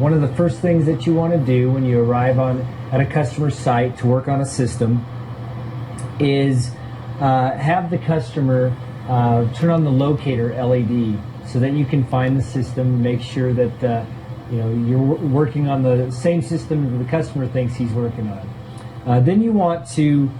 One of the first things that you want to do when you arrive at a customer site to work on a system is have the customer turn on the locator LED so that you can find the system, make sure that you're working on the same system that the customer thinks he's working on. Then you want to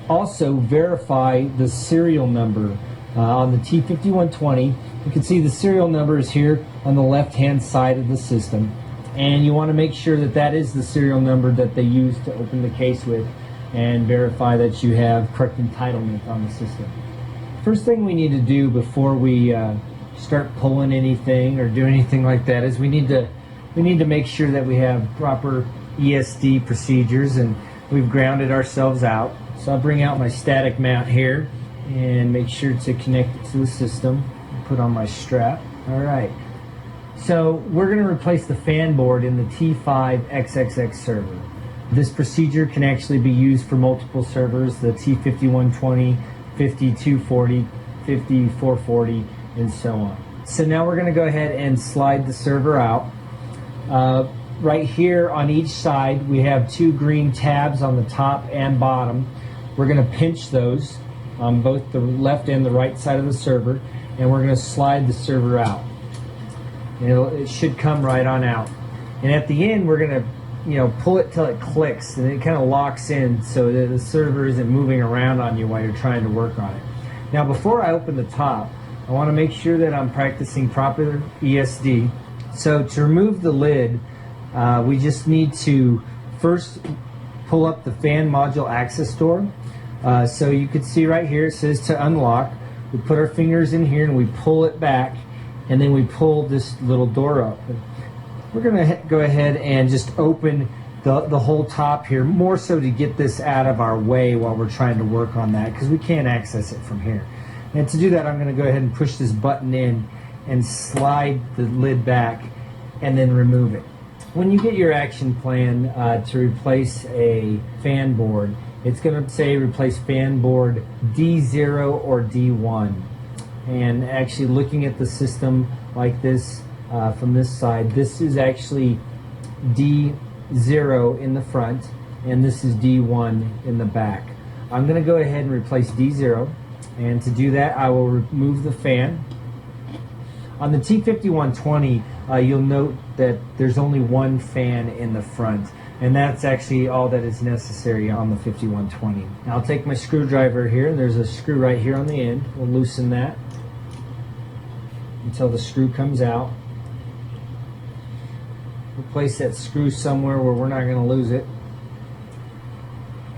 also verify the serial number on the T5120. You can see the serial number is here on the left-hand side of the system, and you want to make sure that that is the serial number that they use to open the case with, and verify that you have correct entitlement on the system. First thing we need to do before we start pulling anything or do anything like that is we need to make sure that we have proper ESD procedures, and we've grounded ourselves out. So I'll bring out my static mount here and make sure to connect it to the system. Put on my strap. All right. So we're going to replace the fan board in the T5XXX server. This procedure can actually be used for multiple servers, the T5120, 5240, 5440, and so on. So now we're going to go ahead and slide the server out. Right here on each side we have two green tabs on the top and bottom. We're going to pinch those on both the left and the right side of the server, and we're going to slide the server out. And it should come right on out. And at the end we're going to pull it till it clicks and it kind of locks in so that the server isn't moving around on you while you're trying to work on it. Now before I open the top, I want to make sure that I'm practicing proper ESD. So to remove the lid, we just need to first pull up the fan module access door. So you can see right here it says to unlock. We put our fingers in here and we pull it back, and then we pull this little door open. We're going to go ahead and just open the whole top here, more so to get this out of our way while we're trying to work on that, because we can't access it from here. And to do that, I'm going to go ahead and push this button in and slide the lid back and then remove it. When you get your action plan to replace a fan board, it's going to say replace fan board D0 or D1. And actually looking at the system like this from this side, this is actually D0 in the front and this is D1 in the back. I'm going to go ahead and replace D0, and to do that I will remove the fan. On the T5120 you'll note that there's only one fan in the front, and that's actually all that is necessary on the 5120. Now I'll take my screwdriver here, and there's a screw right here on the end. We'll loosen that until the screw comes out. We'll place that screw somewhere where we're not going to lose it.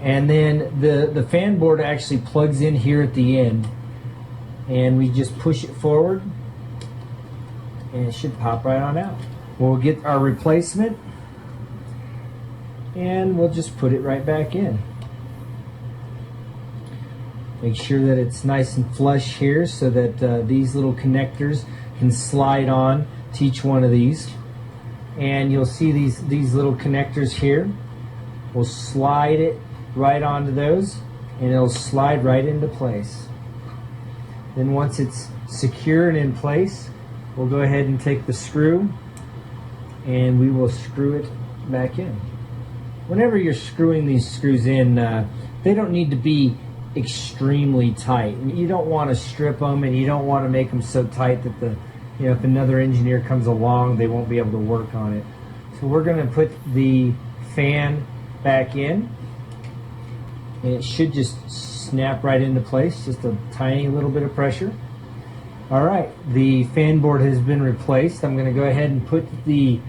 And then the fan board actually plugs in here at the end, and we just push it forward and it should pop right on out. We'll get our replacement and we'll just put it right back in. Make sure that it's nice and flush here so that these little connectors can slide on to each one of these. And you'll see these little connectors here. We'll slide it right onto those and it'll slide right into place. Then once it's secure and in place, we'll go ahead and take the screw and we will screw it back in. Whenever you're screwing these screws in, they don't need to be extremely tight. You don't want to strip them, and you don't want to make them so tight that if another engineer comes along, they won't be able to work on it. So we're going to put the fan back in, and it should just snap right into place, just a tiny little bit of pressure. Alright, the fan board has been replaced. I'm going to go ahead and put the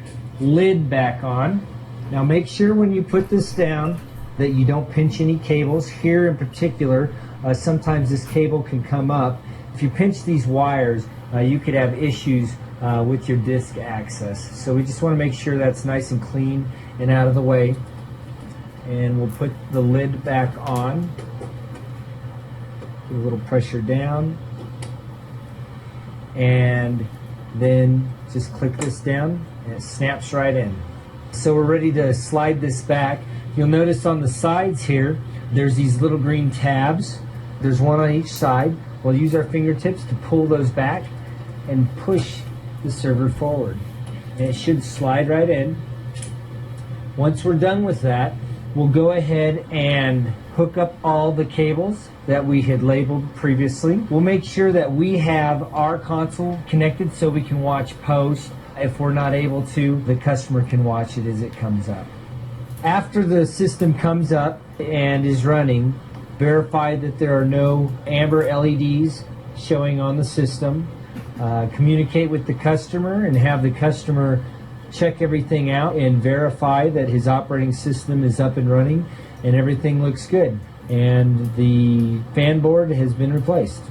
lid back on. Now make sure when you put this down that you don't pinch any cables. Here in particular, sometimes this cable can come up. If you pinch these wires, you could have issues with your disk access. So we just want to make sure that's nice and clean and out of the way. And we'll put the lid back on. Put a little pressure down. And then just click this down and it snaps right in. So we're ready to slide this back. You'll notice on the sides here there's these little green tabs. There's one on each side. We'll use our fingertips to pull those back and push the server forward. And it should slide right in. Once we're done with that, we'll go ahead and hook up all the cables that we had labeled previously. We'll make sure that we have our console connected so we can watch post. If we're not able to, the customer can watch it as it comes up. After the system comes up and is running, verify that there are no amber LEDs showing on the system. Communicate with the customer and have the customer check everything out and verify that his operating system is up and running and everything looks good. And the fan board has been replaced.